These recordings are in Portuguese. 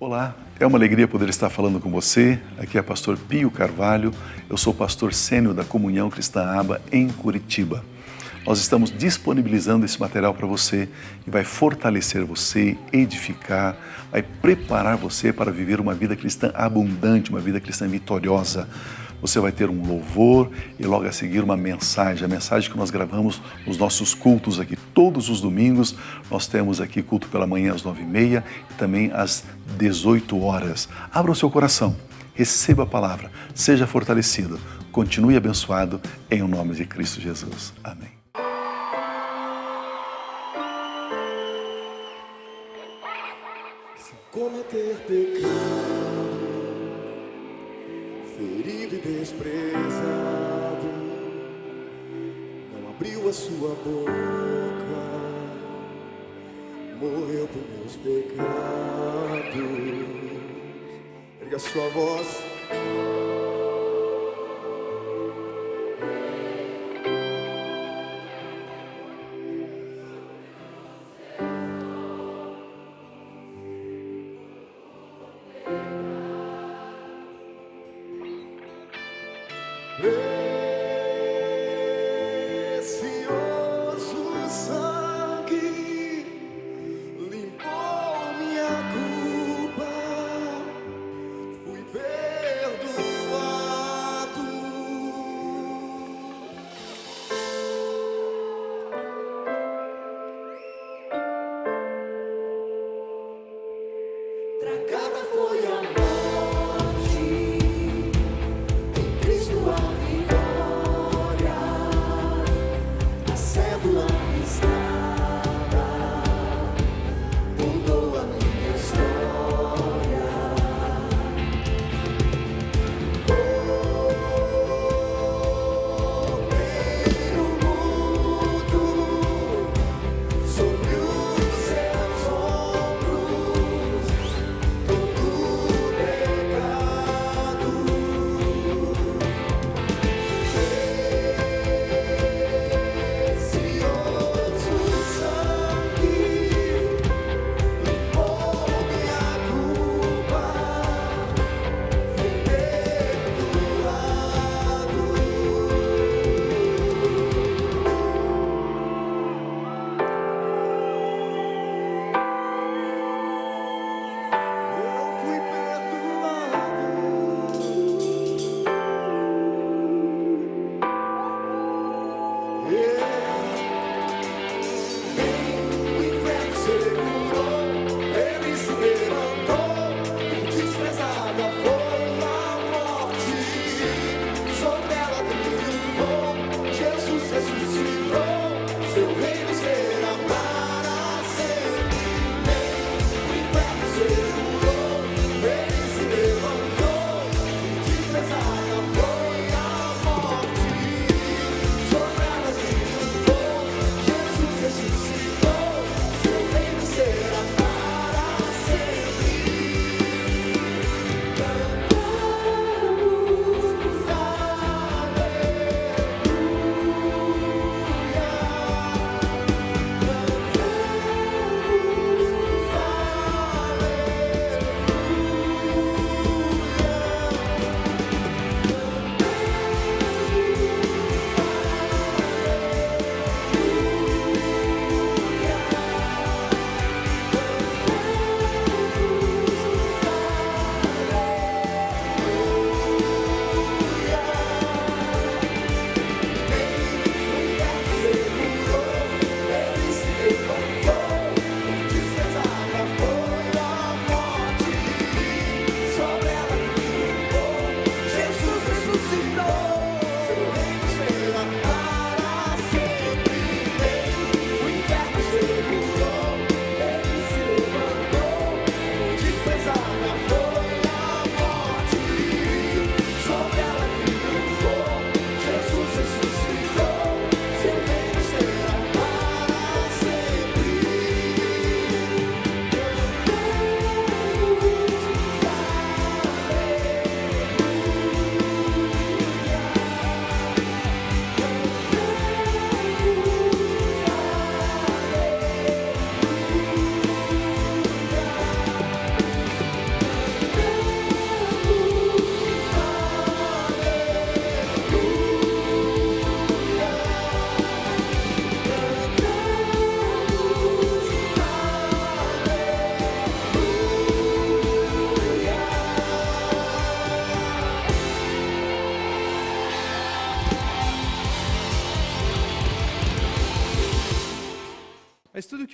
Olá, é uma alegria poder estar falando com você. Aqui é pastor Pio Carvalho, eu sou pastor sênior da Comunhão Cristã Aba em Curitiba. Nós estamos disponibilizando esse material para você que vai fortalecer você, edificar, vai preparar você para viver uma vida cristã abundante, uma vida cristã vitoriosa. Você vai ter um louvor e logo a seguir uma mensagem, a mensagem que nós gravamos nos nossos cultos aqui. Todos os domingos nós temos aqui culto pela manhã às 9h30 e também às 18 horas. Abra o seu coração, receba a palavra, seja fortalecido, continue abençoado em o nome de Cristo Jesus. Amém. Cometer pecado, ferido e desprezado, não abriu a sua boca, morreu por meus pecados. Erga a sua voz. Precioso sangue limpou minha culpa, fui perdoado. Tragada foi a morte, em Cristo a vitória, a cédula riscada mudou a minha história. Cordeiro mudo sobre os seus ombros, todo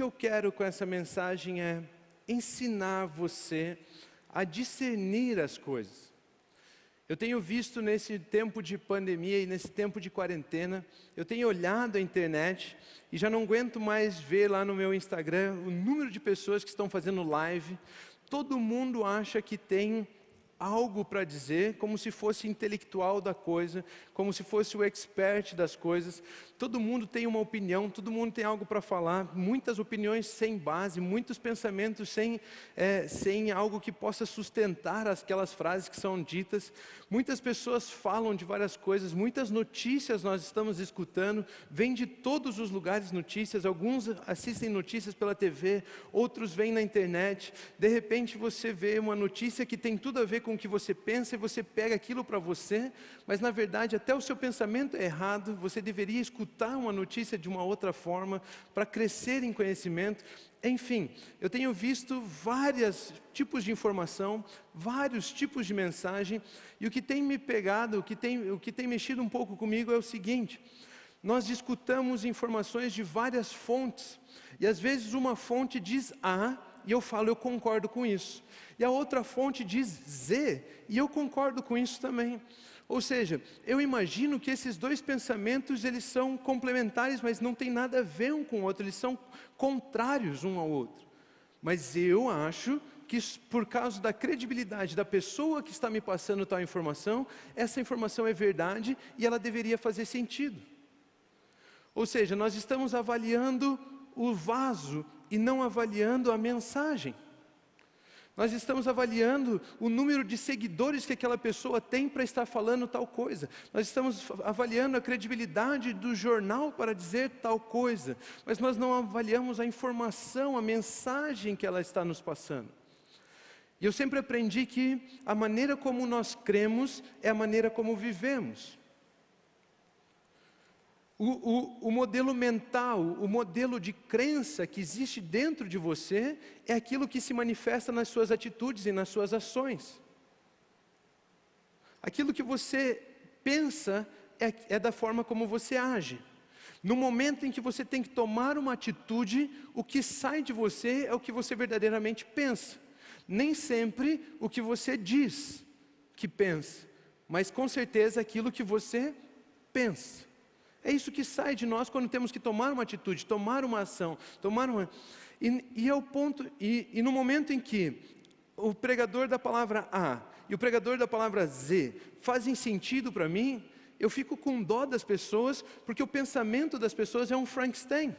que eu quero com essa mensagem é ensinar você a discernir as coisas. Eu tenho visto nesse tempo de pandemia e nesse tempo de quarentena, eu tenho olhado a internet e já não aguento mais ver lá no meu Instagram o número de pessoas que estão fazendo live. Todo mundo acha que tem algo para dizer, como se fosse intelectual da coisa, como se fosse o expert das coisas. Todo mundo tem uma opinião, todo mundo tem algo para falar, muitas opiniões sem base, muitos pensamentos sem algo que possa sustentar aquelas frases que são ditas. Muitas pessoas falam de várias coisas, muitas notícias nós estamos escutando, vêm de todos os lugares notícias, alguns assistem notícias pela TV, outros vêm na internet. De repente você vê uma notícia que tem tudo a ver com o que você pensa e você pega aquilo para você, mas na verdade até o seu pensamento é errado. Você deveria escutar uma notícia de uma outra forma para crescer em conhecimento. Enfim, eu tenho visto vários tipos de informação, vários tipos de mensagem, e o que tem me pegado, o que tem mexido um pouco comigo é o seguinte: nós escutamos informações de várias fontes, e às vezes uma fonte diz A, e eu falo, eu concordo com isso. E a outra fonte diz Z, e eu concordo com isso também. Ou seja, eu imagino que esses dois pensamentos, eles são complementares, mas não tem nada a ver um com o outro, eles são contrários um ao outro. Mas eu acho que por causa da credibilidade da pessoa que está me passando tal informação, essa informação é verdade e ela deveria fazer sentido. Ou seja, nós estamos avaliando o vaso e não avaliando a mensagem. Nós estamos avaliando o número de seguidores que aquela pessoa tem para estar falando tal coisa. Nós estamos avaliando a credibilidade do jornal para dizer tal coisa. Mas nós não avaliamos a informação, a mensagem que ela está nos passando. E eu sempre aprendi que a maneira como nós cremos é a maneira como vivemos. O modelo mental, o modelo de crença que existe dentro de você é aquilo que se manifesta nas suas atitudes e nas suas ações. Aquilo que você pensa é da forma como você age. No momento em que você tem que tomar uma atitude, o que sai de você é o que você verdadeiramente pensa. Nem sempre o que você diz que pensa, mas com certeza aquilo que você pensa. É isso que sai de nós quando temos que tomar uma atitude, tomar uma ação, E é o ponto, e no momento em que o pregador da palavra A e o pregador da palavra Z fazem sentido para mim, eu fico com dó das pessoas, porque o pensamento das pessoas é um Frankenstein.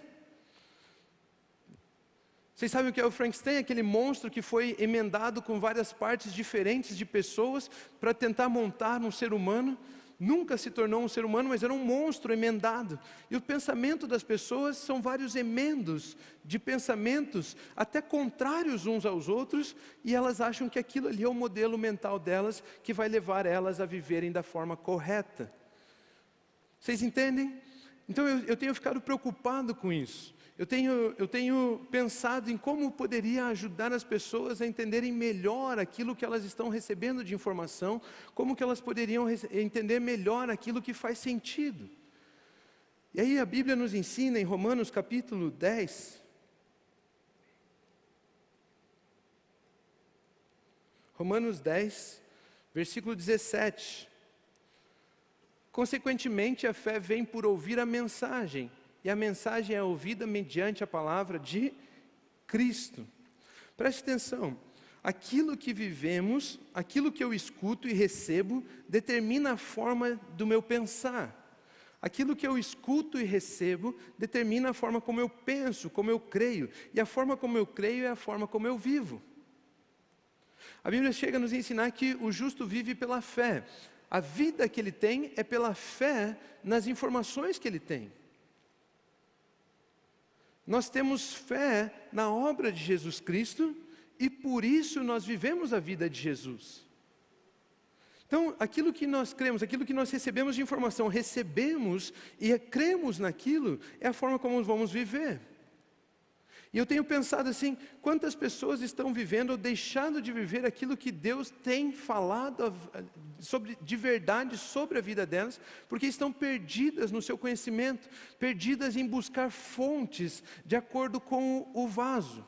Vocês sabem o que é o Frankenstein? Aquele monstro que foi emendado com várias partes diferentes de pessoas para tentar montar um ser humano. Nunca se tornou um ser humano, mas era um monstro emendado. E o pensamento das pessoas são vários emendos de pensamentos, até contrários uns aos outros, e elas acham que aquilo ali é o modelo mental delas, que vai levar elas a viverem da forma correta. Vocês entendem? Então eu tenho ficado preocupado com isso. Eu tenho pensado em como poderia ajudar as pessoas a entenderem melhor aquilo que elas estão recebendo de informação, como que elas poderiam entender melhor aquilo que faz sentido. E aí a Bíblia nos ensina em Romanos capítulo 10, Romanos 10, versículo 17. Consequentemente, a fé vem por ouvir a mensagem, e a mensagem é ouvida mediante a palavra de Cristo. Preste atenção, aquilo que vivemos, aquilo que eu escuto e recebo, determina a forma do meu pensar. Aquilo que eu escuto e recebo, determina a forma como eu penso, como eu creio. E a forma como eu creio é a forma como eu vivo. A Bíblia chega a nos ensinar que o justo vive pela fé. A vida que ele tem é pela fé nas informações que ele tem. Nós temos fé na obra de Jesus Cristo e por isso nós vivemos a vida de Jesus. Então, aquilo que nós cremos, aquilo que nós recebemos de informação, recebemos e cremos naquilo, é a forma como vamos viver. E eu tenho pensado assim, quantas pessoas estão vivendo ou deixando de viver aquilo que Deus tem falado de verdade sobre a vida delas, porque estão perdidas no seu conhecimento, perdidas em buscar fontes de acordo com o vaso,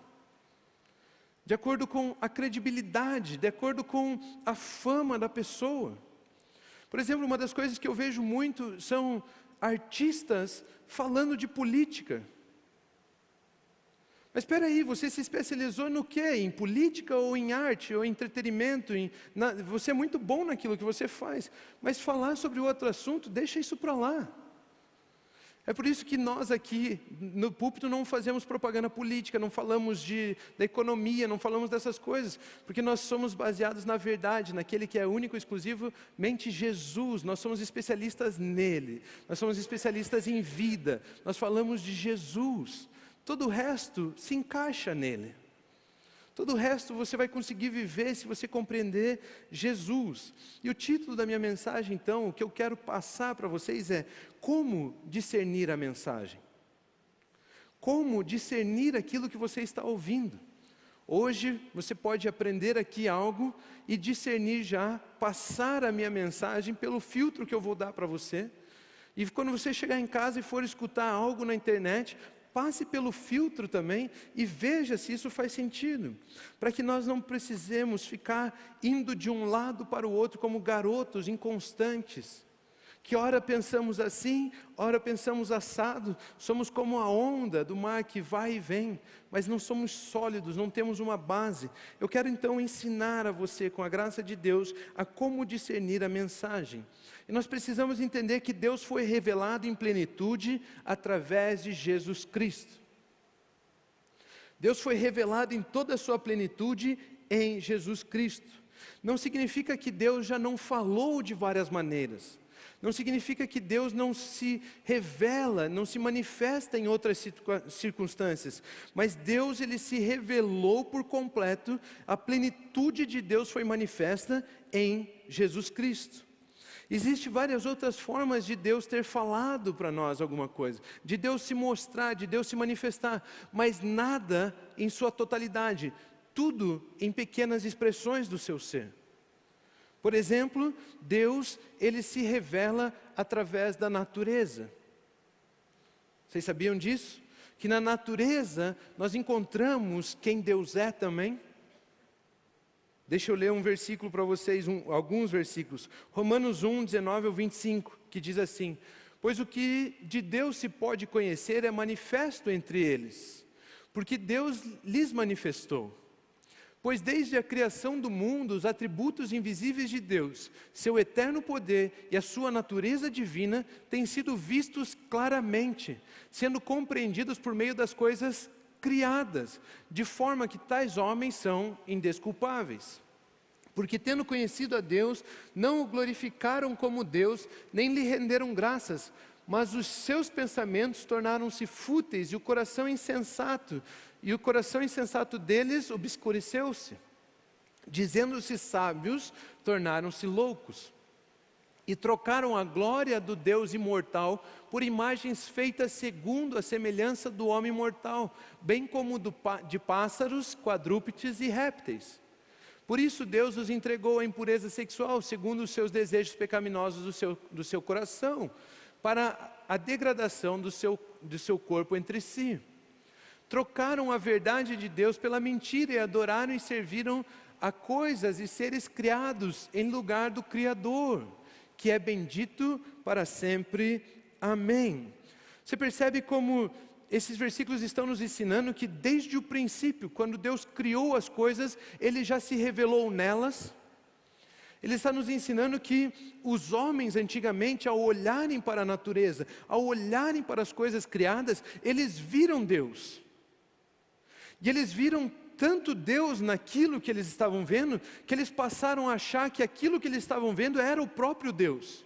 de acordo com a credibilidade, de acordo com a fama da pessoa. Por exemplo, uma das coisas que eu vejo muito são artistas falando de política. Mas espera aí, você se especializou no quê? Em política ou em arte ou em entretenimento? Você é muito bom naquilo que você faz, mas falar sobre outro assunto, deixa isso para lá. É por isso que nós aqui no púlpito não fazemos propaganda política, não falamos da economia, não falamos dessas coisas, porque nós somos baseados na verdade, naquele que é único e exclusivamente Jesus. Nós somos especialistas nele, nós somos especialistas em vida, nós falamos de Jesus. Todo o resto se encaixa nele. Todo o resto você vai conseguir viver se você compreender Jesus. E o título da minha mensagem, então, o que eu quero passar para vocês é: como discernir a mensagem? Como discernir aquilo que você está ouvindo? Hoje você pode aprender aqui algo e discernir já, passar a minha mensagem pelo filtro que eu vou dar para você. E quando você chegar em casa e for escutar algo na internet, passe pelo filtro também e veja se isso faz sentido, para que nós não precisemos ficar indo de um lado para o outro como garotos inconstantes, que ora pensamos assim, ora pensamos assado, somos como a onda do mar que vai e vem, mas não somos sólidos, não temos uma base. Eu quero então ensinar a você, com a graça de Deus, a como discernir a mensagem. E nós precisamos entender que Deus foi revelado em plenitude através de Jesus Cristo. Deus foi revelado em toda a sua plenitude em Jesus Cristo. Não significa que Deus já não falou de várias maneiras. Não significa que Deus não se revela, não se manifesta em outras circunstâncias. Mas Deus, Ele se revelou por completo. A plenitude de Deus foi manifesta em Jesus Cristo. Existem várias outras formas de Deus ter falado para nós alguma coisa, de Deus se mostrar, de Deus se manifestar, mas nada em sua totalidade, tudo em pequenas expressões do seu ser. Por exemplo, Deus, Ele se revela através da natureza. Vocês sabiam disso? Que na natureza nós encontramos quem Deus é também. Deixa eu ler um versículo para vocês, alguns versículos. Romanos 1, 19 ao 25, que diz assim: pois o que de Deus se pode conhecer é manifesto entre eles, porque Deus lhes manifestou. Pois desde a criação do mundo, os atributos invisíveis de Deus, seu eterno poder e a sua natureza divina, têm sido vistos claramente, sendo compreendidos por meio das coisas criadas, de forma que tais homens são indesculpáveis. Porque tendo conhecido a Deus, não o glorificaram como Deus, nem lhe renderam graças, mas os seus pensamentos tornaram-se fúteis e o coração insensato deles obscureceu-se. Dizendo-se sábios, tornaram-se loucos. E trocaram a glória do Deus imortal por imagens feitas segundo a semelhança do homem mortal, bem como de pássaros, quadrúpedes e répteis. Por isso Deus os entregou à impureza sexual, segundo os seus desejos pecaminosos do seu coração, para a degradação do seu corpo entre si. Trocaram a verdade de Deus pela mentira e adoraram e serviram a coisas e seres criados em lugar do Criador, que é bendito para sempre. Amém. Você percebe como esses versículos estão nos ensinando que desde o princípio, quando Deus criou as coisas, Ele já se revelou nelas. Ele está nos ensinando que os homens antigamente, ao olharem para a natureza, ao olharem para as coisas criadas, eles viram Deus. E eles viram tanto Deus naquilo que eles estavam vendo, que eles passaram a achar que aquilo que eles estavam vendo era o próprio Deus.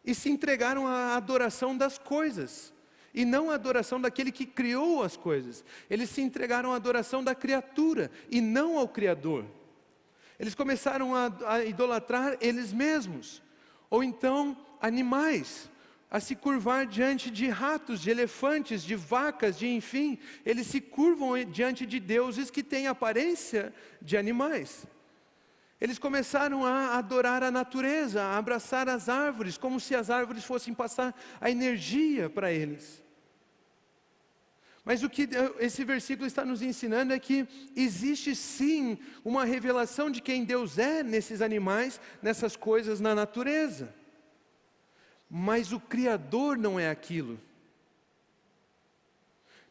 E se entregaram à adoração das coisas, e não à adoração daquele que criou as coisas. Eles se entregaram à adoração da criatura, e não ao Criador. Eles começaram a idolatrar eles mesmos, ou então animais, a se curvar diante de ratos, de elefantes, de vacas, de enfim, eles se curvam diante de deuses que têm aparência de animais. Eles começaram a adorar a natureza, a abraçar as árvores, como se as árvores fossem passar a energia para eles. Mas o que esse versículo está nos ensinando é que existe sim uma revelação de quem Deus é nesses animais, nessas coisas na natureza. Mas o Criador não é aquilo.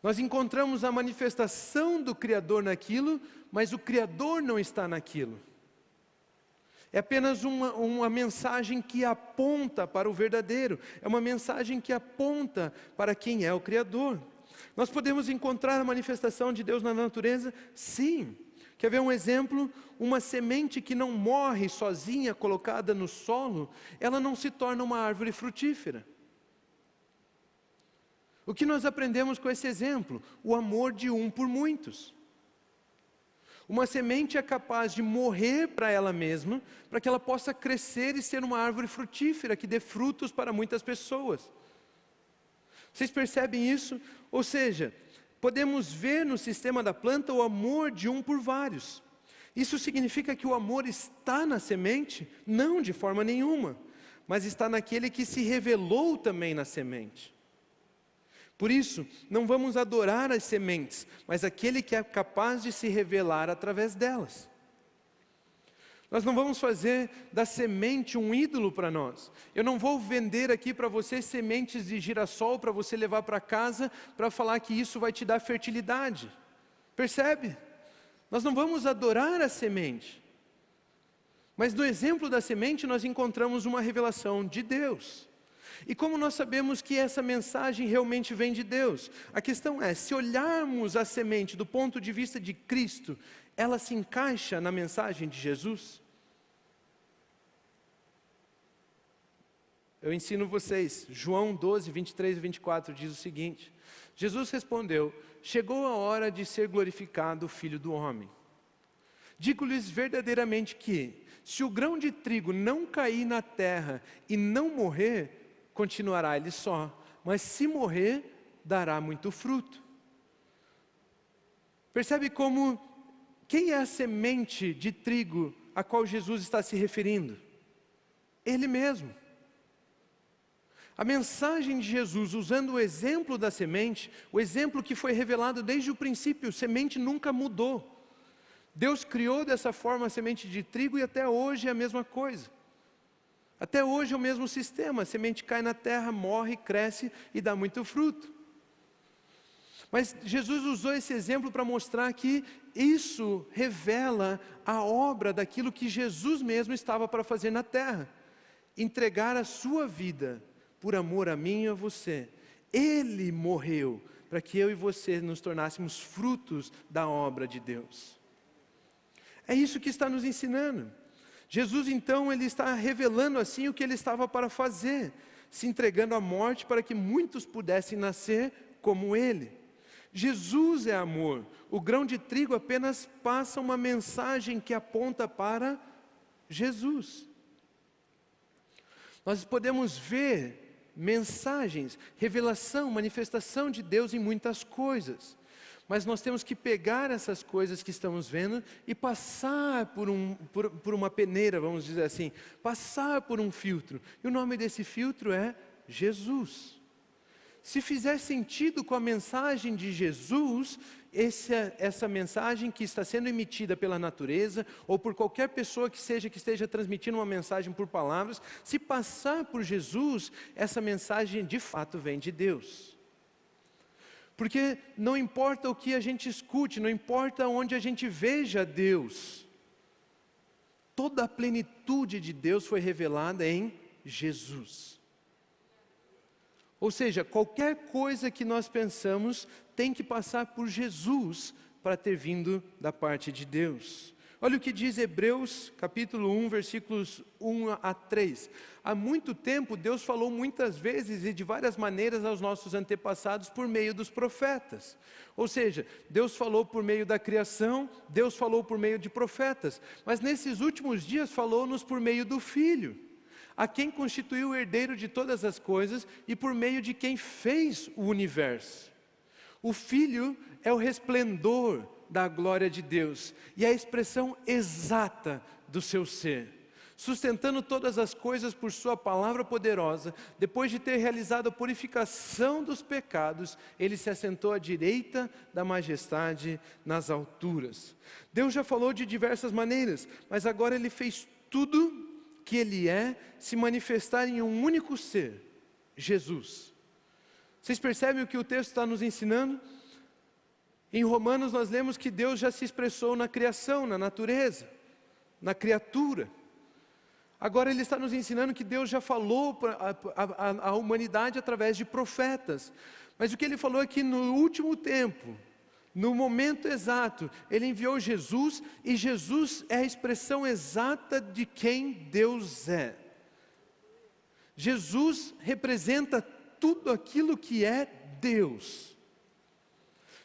Nós encontramos a manifestação do Criador naquilo, mas o Criador não está naquilo. É apenas uma mensagem que aponta para o verdadeiro, é uma mensagem que aponta para quem é o Criador. Nós podemos encontrar a manifestação de Deus na natureza? Sim. Quer ver um exemplo? Uma semente que não morre sozinha, colocada no solo, ela não se torna uma árvore frutífera. O que nós aprendemos com esse exemplo? O amor de um por muitos. Uma semente é capaz de morrer para ela mesma, para que ela possa crescer e ser uma árvore frutífera, que dê frutos para muitas pessoas. Vocês percebem isso? Ou seja, podemos ver no sistema da planta o amor de um por vários. Isso significa que o amor está na semente? Não, de forma nenhuma. Mas está naquele que se revelou também na semente. Por isso, não vamos adorar as sementes, mas aquele que é capaz de se revelar através delas. Nós não vamos fazer da semente um ídolo para nós. Eu não vou vender aqui para você sementes de girassol para você levar para casa, para falar que isso vai te dar fertilidade. Percebe? Nós não vamos adorar a semente. Mas no exemplo da semente nós encontramos uma revelação de Deus. E como nós sabemos que essa mensagem realmente vem de Deus? A questão é, se olharmos a semente do ponto de vista de Cristo, ela se encaixa na mensagem de Jesus? Eu ensino vocês, João 12, 23 e 24 diz o seguinte: Jesus respondeu: chegou a hora de ser glorificado o Filho do Homem. Digo-lhes verdadeiramente que, se o grão de trigo não cair na terra e não morrer, continuará ele só, mas se morrer, dará muito fruto. Percebe como, quem é a semente de trigo a qual Jesus está se referindo? Ele mesmo. A mensagem de Jesus, usando o exemplo da semente, o exemplo que foi revelado desde o princípio, semente nunca mudou. Deus criou dessa forma a semente de trigo e até hoje é a mesma coisa. Até hoje é o mesmo sistema, a semente cai na terra, morre, cresce e dá muito fruto. Mas Jesus usou esse exemplo para mostrar que isso revela a obra daquilo que Jesus mesmo estava para fazer na terra. Entregar a sua vida por amor a mim e a você. Ele morreu para que eu e você nos tornássemos frutos da obra de Deus. É isso que está nos ensinando. Jesus então, ele está revelando assim o que ele estava para fazer, se entregando à morte para que muitos pudessem nascer como ele. Jesus é amor. O grão de trigo apenas passa uma mensagem que aponta para Jesus. Nós podemos ver mensagens, revelação, manifestação de Deus em muitas coisas. Mas nós temos que pegar essas coisas que estamos vendo e passar por uma peneira, vamos dizer assim, passar por um filtro. E o nome desse filtro é Jesus. Se fizer sentido com a mensagem de Jesus, essa mensagem que está sendo emitida pela natureza, ou por qualquer pessoa que esteja transmitindo uma mensagem por palavras, se passar por Jesus, essa mensagem de fato vem de Deus. Porque não importa o que a gente escute, não importa onde a gente veja Deus, toda a plenitude de Deus foi revelada em Jesus. Ou seja, qualquer coisa que nós pensamos tem que passar por Jesus para ter vindo da parte de Deus. Olha o que diz Hebreus capítulo 1, versículos 1 a 3. Há muito tempo Deus falou muitas vezes e de várias maneiras aos nossos antepassados por meio dos profetas. Ou seja, Deus falou por meio da criação, Deus falou por meio de profetas. Mas nesses últimos dias falou-nos por meio do Filho. a quem constituiu o herdeiro de todas as coisas e por meio de quem fez o universo. O Filho é o resplendor da glória de Deus e a expressão exata do seu ser. Sustentando todas as coisas por sua palavra poderosa, depois de ter realizado a purificação dos pecados, ele se assentou à direita da majestade nas alturas. Deus já falou de diversas maneiras, mas agora ele fez tudo que ele é se manifestar em um único ser, Jesus. Vocês percebem o que o texto está nos ensinando? Em Romanos nós lemos que Deus já se expressou na criação, na natureza, na criatura. Agora ele está nos ensinando que Deus já falou para a humanidade através de profetas. Mas o que ele falou é que no último tempo, no momento exato, ele enviou Jesus, e Jesus é a expressão exata de quem Deus é. Jesus representa tudo aquilo que é Deus.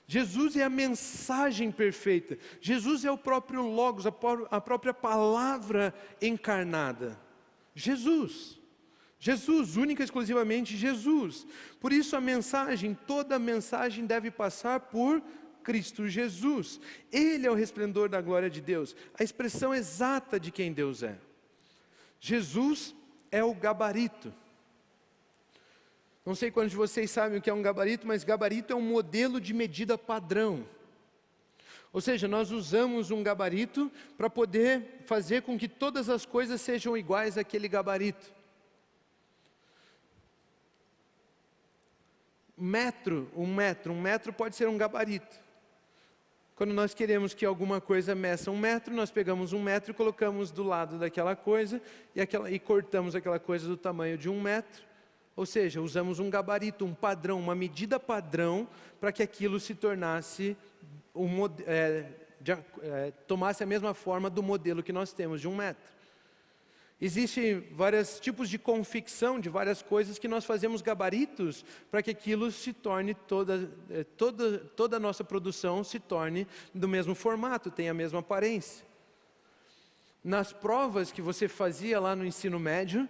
Jesus é a mensagem perfeita. Jesus é o próprio Logos, a própria palavra encarnada. Jesus, única e exclusivamente Jesus. Por isso a mensagem, toda a mensagem deve passar por Cristo Jesus. Ele é o resplendor da glória de Deus, a expressão exata de quem Deus é. Jesus é o gabarito. Não sei quantos de vocês sabem o que é um gabarito, mas gabarito é um modelo de medida padrão. Ou seja, nós usamos um gabarito para poder fazer com que todas as coisas sejam iguais àquele gabarito. Um metro pode ser um gabarito. Quando nós queremos que alguma coisa meça 1 metro, nós pegamos 1 metro e colocamos do lado daquela coisa e cortamos aquela coisa do tamanho de 1 metro. Ou seja, usamos um gabarito, um padrão, uma medida padrão para que aquilo se tornasse, tomasse a mesma forma do modelo que nós temos de 1 metro. Existem vários tipos de confecção de várias coisas que nós fazemos gabaritos para que aquilo se torne, toda a nossa produção se torne do mesmo formato, tenha a mesma aparência. Nas provas que você fazia lá no ensino médio,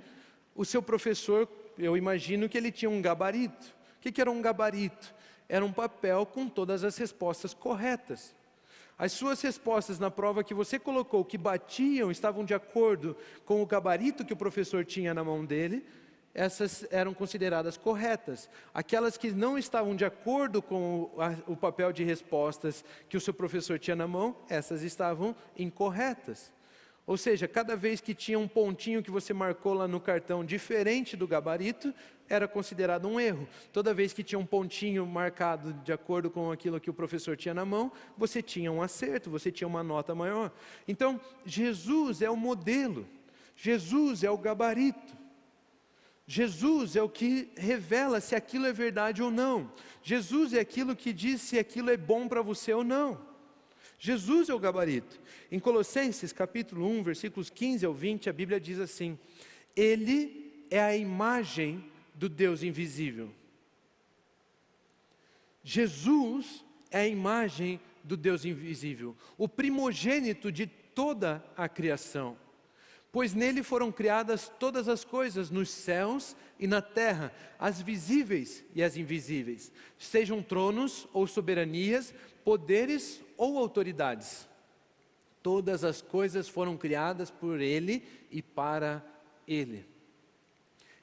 o seu professor, eu imagino que ele tinha um gabarito. O que era um gabarito? Era um papel com todas as respostas corretas. As suas respostas na prova que você colocou, que batiam, estavam de acordo com o gabarito que o professor tinha na mão dele, essas eram consideradas corretas. Aquelas que não estavam de acordo com o papel de respostas que o seu professor tinha na mão, essas estavam incorretas. Ou seja, cada vez que tinha um pontinho que você marcou lá no cartão diferente do gabarito, era considerado um erro. Toda vez que tinha um pontinho marcado de acordo com aquilo que o professor tinha na mão, você tinha um acerto, você tinha uma nota maior. Então, Jesus é o modelo, Jesus é o gabarito. Jesus é o que revela se aquilo é verdade ou não. Jesus é aquilo que diz se aquilo é bom para você ou não. Jesus é o gabarito. Em Colossenses capítulo 1, versículos 15 ao 20, a Bíblia diz assim: Ele é a imagem do Deus invisível. Jesus é a imagem do Deus invisível, o primogênito de toda a criação. Pois nele foram criadas todas as coisas, nos céus e na terra, as visíveis e as invisíveis, sejam tronos ou soberanias, poderes ou autoridades. Todas as coisas foram criadas por Ele e para Ele.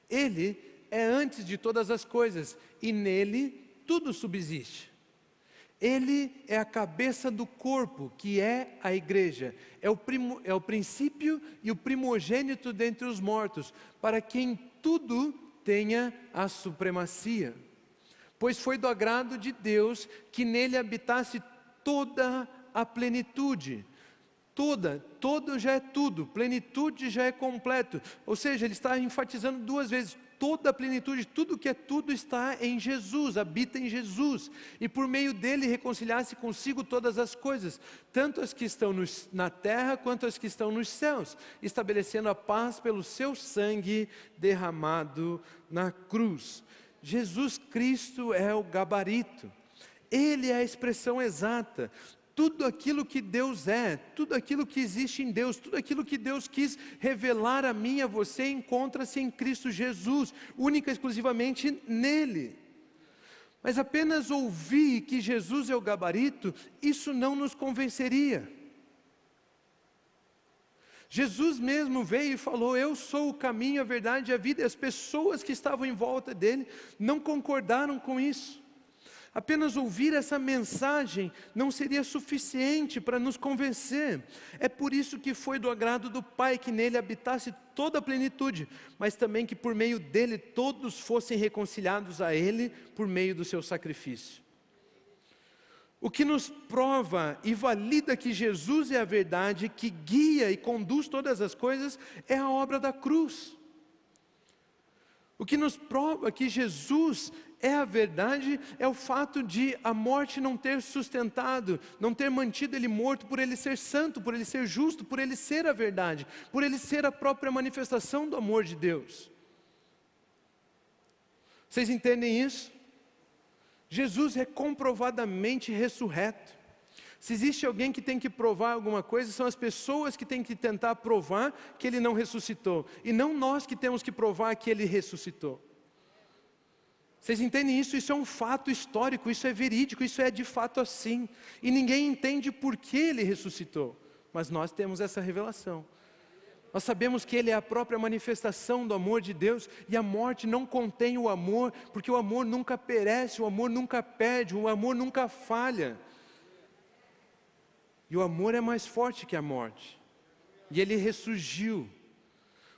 Ele é antes de todas as coisas e nele tudo subsiste. Ele é a cabeça do corpo, que é a igreja. É o princípio e o primogênito dentre os mortos, para quem tudo tenha a supremacia. Pois foi do agrado de Deus que nele habitasse toda a plenitude. Todo já é tudo, plenitude já é completo. Ou seja, ele está enfatizando 2 vezes, toda a plenitude, tudo que é tudo está em Jesus, habita em Jesus. E por meio dele reconciliar-se consigo todas as coisas, tanto as que estão na terra quanto as que estão nos céus, estabelecendo a paz pelo seu sangue derramado na cruz. Jesus Cristo é o gabarito. Ele é a expressão exata. Tudo aquilo que Deus é, tudo aquilo que existe em Deus, tudo aquilo que Deus quis revelar a mim e a você, encontra-se em Cristo Jesus, única e exclusivamente nele. Mas apenas ouvir que Jesus é o gabarito, isso não nos convenceria. Jesus mesmo veio e falou: eu sou o caminho, a verdade e a vida, e as pessoas que estavam em volta dele não concordaram com isso. Apenas ouvir essa mensagem não seria suficiente para nos convencer. É por isso que foi do agrado do Pai que nele habitasse toda a plenitude, mas também que por meio dele todos fossem reconciliados a ele por meio do seu sacrifício. O que nos prova e valida que Jesus é a verdade, que guia e conduz todas as coisas, é a obra da cruz. O que nos prova que Jesus é a verdade, é o fato de a morte não ter sustentado, não ter mantido ele morto, por ele ser santo, por ele ser justo, por ele ser a verdade, por ele ser a própria manifestação do amor de Deus. Vocês entendem isso? Jesus é comprovadamente ressurreto. Se existe alguém que tem que provar alguma coisa, são as pessoas que têm que tentar provar que ele não ressuscitou, e não nós que temos que provar que ele ressuscitou. Vocês entendem isso? Isso é um fato histórico, isso é verídico, isso é de fato assim. E ninguém entende por que ele ressuscitou, mas nós temos essa revelação. Nós sabemos que ele é a própria manifestação do amor de Deus, e a morte não contém o amor, porque o amor nunca perece, o amor nunca perde, o amor nunca falha. E o amor é mais forte que a morte. E ele ressurgiu.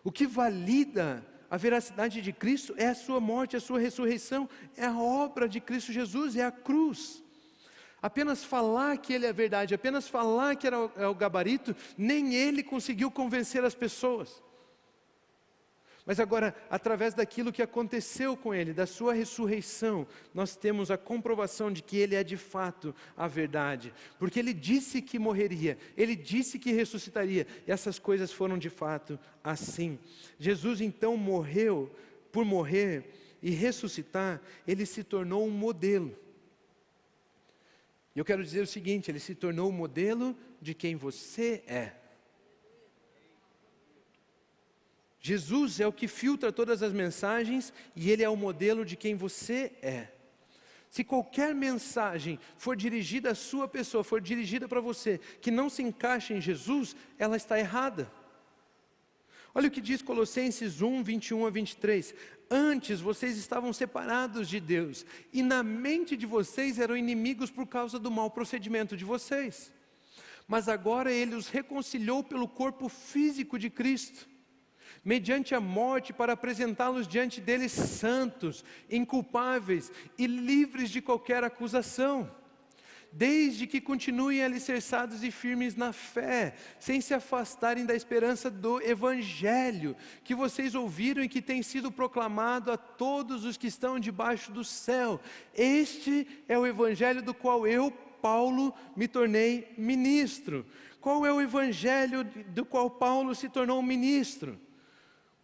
O que valida a veracidade de Cristo é a sua morte, a sua ressurreição, é a obra de Cristo Jesus, é a cruz. Apenas falar que ele é a verdade, apenas falar que é o gabarito, nem ele conseguiu convencer as pessoas. Mas agora, através daquilo que aconteceu com ele, da sua ressurreição, nós temos a comprovação de que ele é de fato a verdade. Porque ele disse que morreria, ele disse que ressuscitaria, e essas coisas foram de fato assim. Jesus então morreu, por morrer e ressuscitar, ele se tornou um modelo. E eu quero dizer o seguinte: ele se tornou o modelo de quem você é. Jesus é o que filtra todas as mensagens, e ele é o modelo de quem você é. Se qualquer mensagem for dirigida à sua pessoa, for dirigida para você, que não se encaixa em Jesus, ela está errada. Olha o que diz Colossenses 1, 21 a 23. Antes vocês estavam separados de Deus, e na mente de vocês eram inimigos por causa do mau procedimento de vocês. Mas agora ele os reconciliou pelo corpo físico de Cristo, mediante a morte, para apresentá-los diante dele santos, inculpáveis e livres de qualquer acusação, desde que continuem alicerçados e firmes na fé, sem se afastarem da esperança do Evangelho, que vocês ouviram e que tem sido proclamado a todos os que estão debaixo do céu. Este é o Evangelho do qual eu, Paulo, me tornei ministro. Qual é o Evangelho do qual Paulo se tornou ministro?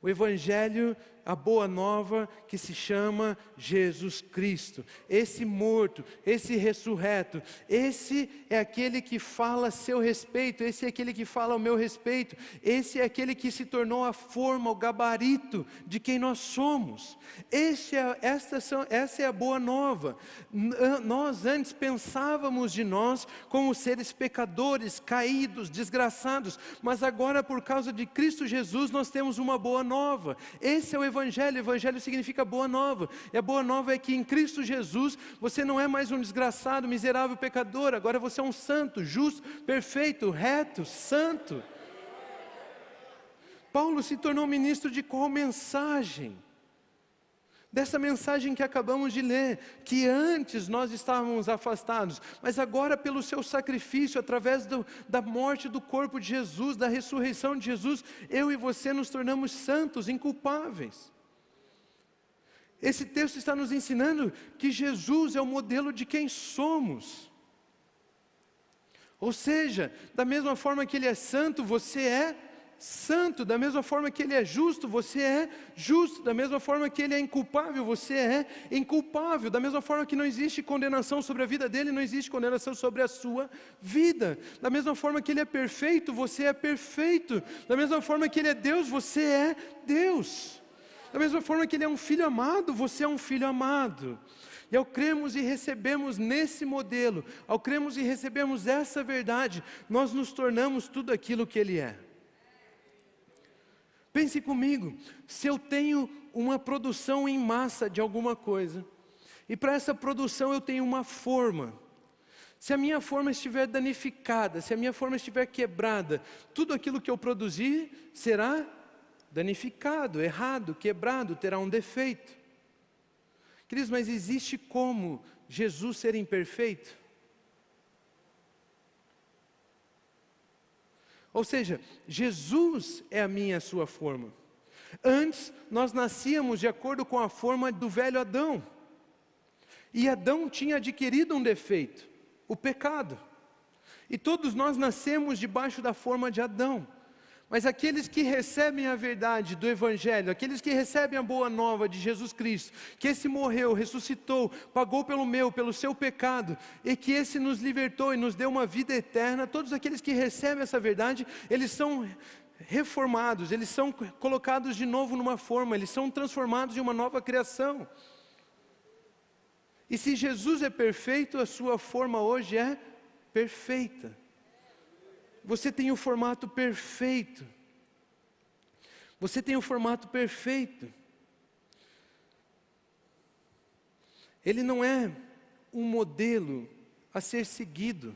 O Evangelho, a boa nova que se chama Jesus Cristo. Esse morto, esse ressurreto, esse é aquele que fala a seu respeito, esse é aquele que fala ao meu respeito, esse é aquele que se tornou a forma, o gabarito de quem nós somos. Essa é a boa nova. Nós antes pensávamos de nós como seres pecadores, caídos, desgraçados, mas agora por causa de Cristo Jesus nós temos uma boa nova. Esse é o Evangelho. Evangelho significa boa nova, e a boa nova é que em Cristo Jesus você não é mais um desgraçado, miserável pecador, agora você é um santo, justo, perfeito, reto, santo. Paulo se tornou ministro de qual mensagem? Dessa mensagem que acabamos de ler, que antes nós estávamos afastados, mas agora pelo seu sacrifício, através da morte do corpo de Jesus, da ressurreição de Jesus, eu e você nos tornamos santos, inculpáveis. Esse texto está nos ensinando que Jesus é o modelo de quem somos. Ou seja, da mesma forma que Ele é santo, você é santo, da mesma forma que Ele é justo, você é justo, da mesma forma que Ele é inculpável, você é inculpável, da mesma forma que não existe condenação sobre a vida dele, não existe condenação sobre a sua vida, da mesma forma que Ele é perfeito, você é perfeito, da mesma forma que Ele é Deus, você é Deus, da mesma forma que Ele é um filho amado, você é um filho amado. E ao cremos e recebemos nesse modelo, ao cremos e recebemos essa verdade, nós nos tornamos tudo aquilo que Ele é. Pense comigo, se eu tenho uma produção em massa de alguma coisa, e para essa produção eu tenho uma forma, se a minha forma estiver danificada, se a minha forma estiver quebrada, tudo aquilo que eu produzir será danificado, errado, quebrado, terá um defeito. Queridos, mas existe como Jesus ser imperfeito? Ou seja, Jesus é a minha e a sua forma. Antes, nós nascíamos de acordo com a forma do velho Adão. E Adão tinha adquirido um defeito, o pecado. E todos nós nascemos debaixo da forma de Adão. Mas aqueles que recebem a verdade do Evangelho, aqueles que recebem a boa nova de Jesus Cristo, que esse morreu, ressuscitou, pagou pelo seu pecado, e que esse nos libertou e nos deu uma vida eterna, todos aqueles que recebem essa verdade, eles são reformados, eles são colocados de novo numa forma, eles são transformados em uma nova criação. E se Jesus é perfeito, a sua forma hoje é perfeita. Você tem o formato perfeito. Você tem o formato perfeito. Ele não é um modelo a ser seguido.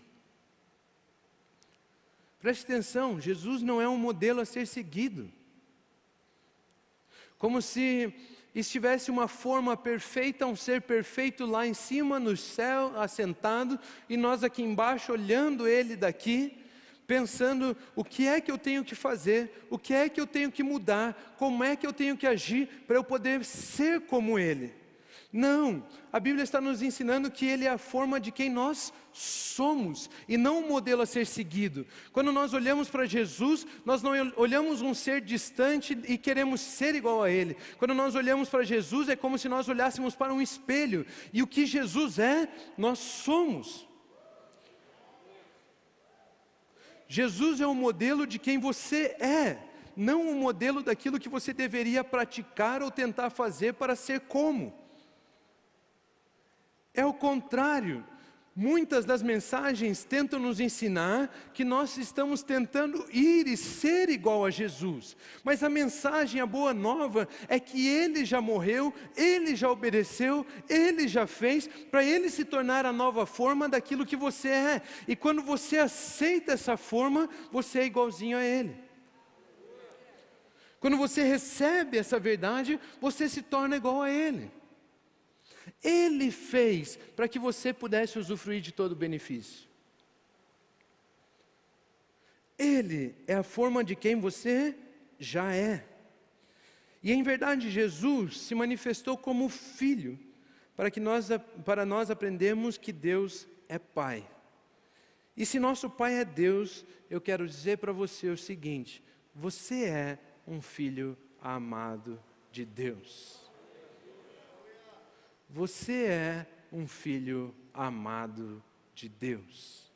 Preste atenção, Jesus não é um modelo a ser seguido. Como se estivesse uma forma perfeita, um ser perfeito lá em cima no céu, assentado, e nós aqui embaixo olhando Ele daqui, pensando o que é que eu tenho que fazer, o que é que eu tenho que mudar, como é que eu tenho que agir para eu poder ser como Ele. Não, a Bíblia está nos ensinando que Ele é a forma de quem nós somos, e não um modelo a ser seguido. Quando nós olhamos para Jesus, nós não olhamos um ser distante e queremos ser igual a Ele. Quando nós olhamos para Jesus, é como se nós olhássemos para um espelho, e o que Jesus é, nós somos. Jesus é o modelo de quem você é, não o modelo daquilo que você deveria praticar ou tentar fazer para ser como. É o contrário. Muitas das mensagens tentam nos ensinar que nós estamos tentando ir e ser igual a Jesus. Mas a mensagem, a boa nova, é que Ele já morreu, Ele já obedeceu, Ele já fez, para Ele se tornar a nova forma daquilo que você é. E quando você aceita essa forma, você é igualzinho a Ele. Quando você recebe essa verdade, você se torna igual a Ele. Ele fez para que você pudesse usufruir de todo o benefício. Ele é a forma de quem você já é. E em verdade Jesus se manifestou como filho, para nós aprendermos que Deus é Pai. E se nosso Pai é Deus, eu quero dizer para você o seguinte: você é um filho amado de Deus. Você é um filho amado de Deus.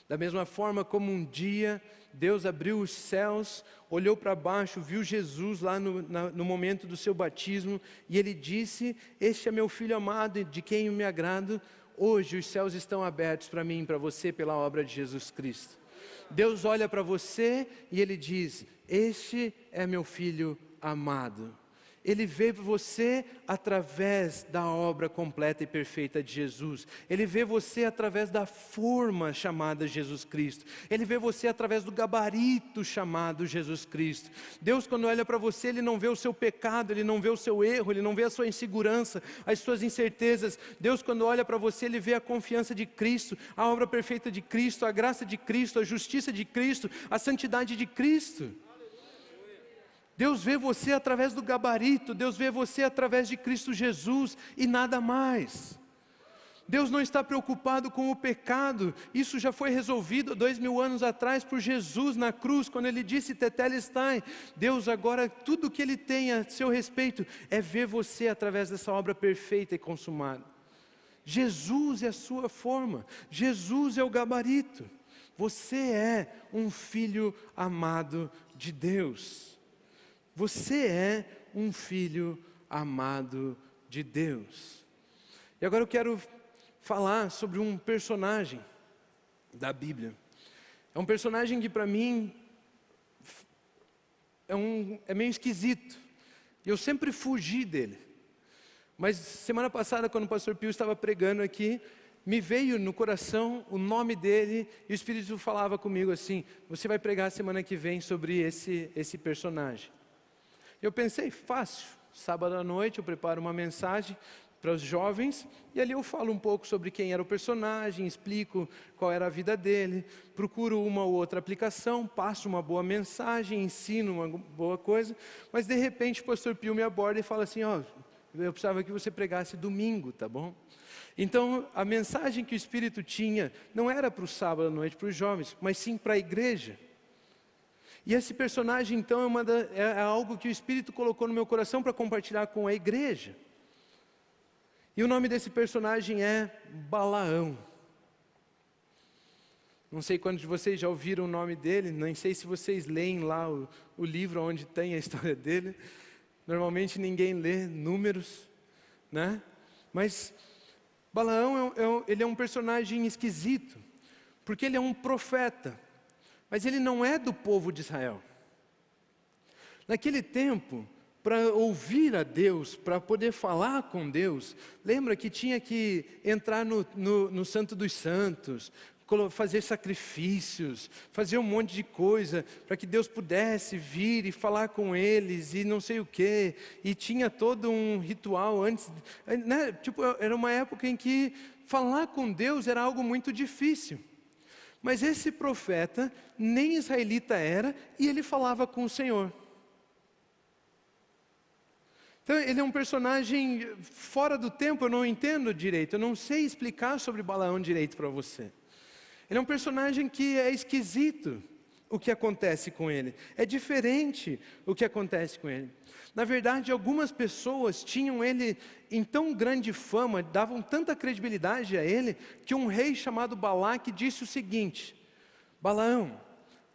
Da mesma forma como um dia Deus abriu os céus, olhou para baixo, viu Jesus lá no momento do seu batismo, e Ele disse: este é meu filho amado, de quem eu me agrado. Hoje os céus estão abertos para mim e para você pela obra de Jesus Cristo. Deus olha para você e Ele diz: este é meu filho amado. Ele vê você através da obra completa e perfeita de Jesus. Ele vê você através da forma chamada Jesus Cristo. Ele vê você através do gabarito chamado Jesus Cristo. Deus, quando olha para você, Ele não vê o seu pecado, Ele não vê o seu erro, Ele não vê a sua insegurança, as suas incertezas. Deus, quando olha para você, Ele vê a confiança de Cristo, a obra perfeita de Cristo, a graça de Cristo, a justiça de Cristo, a santidade de Cristo. Deus vê você através do gabarito, Deus vê você através de Cristo Jesus e nada mais. Deus não está preocupado com o pecado. Isso já foi resolvido 2000 anos atrás por Jesus na cruz, quando Ele disse Tetelestai. Deus agora, tudo que Ele tem a seu respeito é ver você através dessa obra perfeita e consumada. Jesus é a sua forma, Jesus é o gabarito. Você é um filho amado de Deus. Você é um filho amado de Deus. E agora eu quero falar sobre um personagem da Bíblia. É um personagem que para mim é meio esquisito. Eu sempre fugi dele. Mas semana passada, quando o pastor Pio estava pregando aqui, me veio no coração o nome dele, e o Espírito falava comigo assim: você vai pregar semana que vem sobre esse personagem. Eu pensei, fácil, sábado à noite eu preparo uma mensagem para os jovens, e ali eu falo um pouco sobre quem era o personagem, explico qual era a vida dele, procuro uma ou outra aplicação, passo uma boa mensagem, ensino uma boa coisa, mas de repente o pastor Pio me aborda e fala assim: ó, eu precisava que você pregasse domingo, tá bom? Então a mensagem que o Espírito tinha não era para o sábado à noite, para os jovens, mas sim para a igreja. E esse personagem então é algo que o Espírito colocou no meu coração para compartilhar com a igreja. E o nome desse personagem é Balaão. Não sei quantos de vocês já ouviram o nome dele, nem sei se vocês leem lá o livro onde tem a história dele. Normalmente ninguém lê Números, né? Mas Balaão ele é um personagem esquisito, porque ele é um profeta, mas ele não é do povo de Israel. Naquele tempo, para ouvir a Deus, para poder falar com Deus, lembra que tinha que entrar no Santo dos Santos, fazer sacrifícios, fazer um monte de coisa, para que Deus pudesse vir e falar com eles, e não sei o quê, e tinha todo um ritual antes, né? Tipo, era uma época em que falar com Deus era algo muito difícil. Mas esse profeta nem israelita era, e ele falava com o Senhor. Então ele é um personagem fora do tempo, eu não entendo direito, eu não sei explicar sobre Balaão direito para você. Ele é um personagem que é esquisito o que acontece com ele, é diferente o que acontece com ele. Na verdade, algumas pessoas tinham ele em tão grande fama, davam tanta credibilidade a ele, que um rei chamado Balaque disse o seguinte: Balaão,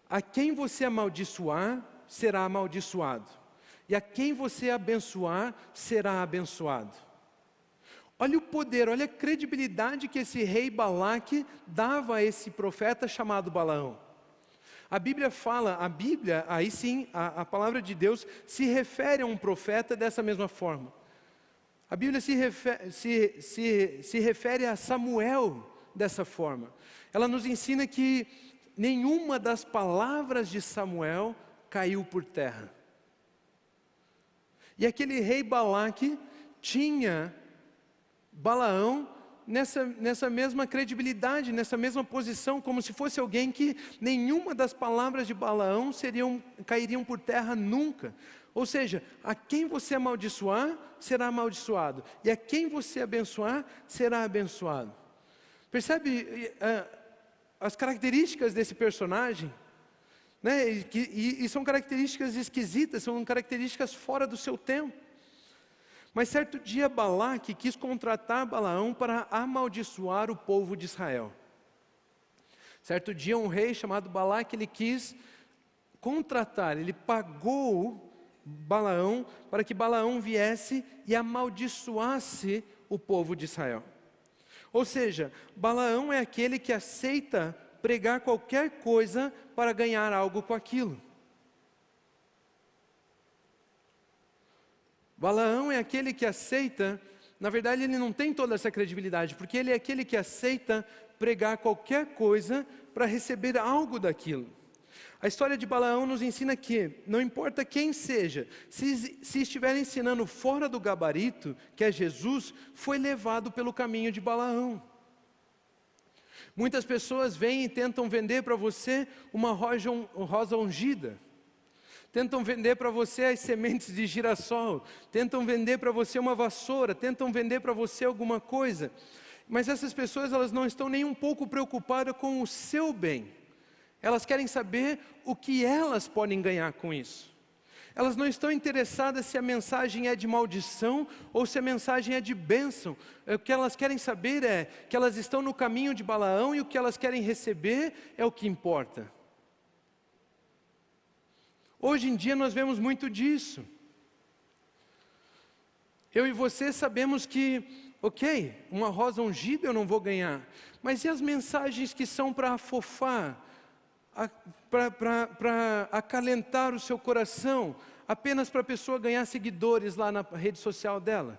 a quem você amaldiçoar, será amaldiçoado, e a quem você abençoar, será abençoado. Olha o poder, olha a credibilidade que esse rei Balaque dava a esse profeta chamado Balaão. A Bíblia fala, aí sim, a palavra de Deus se refere a um profeta dessa mesma forma. A Bíblia se refere a Samuel dessa forma. Ela nos ensina que nenhuma das palavras de Samuel caiu por terra. E aquele rei Balaque tinha Balaão nessa mesma credibilidade, nessa mesma posição, como se fosse alguém que nenhuma das palavras de Balaão cairiam por terra nunca. Ou seja, a quem você amaldiçoar, será amaldiçoado, e a quem você abençoar, será abençoado. Percebe as características desse personagem? Né? E são características esquisitas, são características fora do seu tempo. Mas certo dia Balaque quis contratar Balaão para amaldiçoar o povo de Israel. Certo dia um rei chamado Balaque, ele quis contratar, ele pagou Balaão para que Balaão viesse e amaldiçoasse o povo de Israel. Ou seja, Balaão é aquele que aceita pregar qualquer coisa para ganhar algo com aquilo. Balaão é aquele que aceita, na verdade ele não tem toda essa credibilidade, porque ele é aquele que aceita pregar qualquer coisa para receber algo daquilo. A história de Balaão nos ensina que, não importa quem seja, se estiver ensinando fora do gabarito, que é Jesus, foi levado pelo caminho de Balaão. Muitas pessoas vêm e tentam vender para você uma rosa ungida. Tentam vender para você as sementes de girassol, tentam vender para você uma vassoura, tentam vender para você alguma coisa. Mas essas pessoas, elas não estão nem um pouco preocupadas com o seu bem. Elas querem saber o que elas podem ganhar com isso. Elas não estão interessadas se a mensagem é de maldição ou se a mensagem é de bênção. O que elas querem saber é que elas estão no caminho de Balaão e o que elas querem receber é o que importa. Hoje em dia nós vemos muito disso. Eu e você sabemos que, ok, uma rosa ungida eu não vou ganhar. Mas e as mensagens que são para afofar, para acalentar o seu coração, apenas para a pessoa ganhar seguidores lá na rede social dela?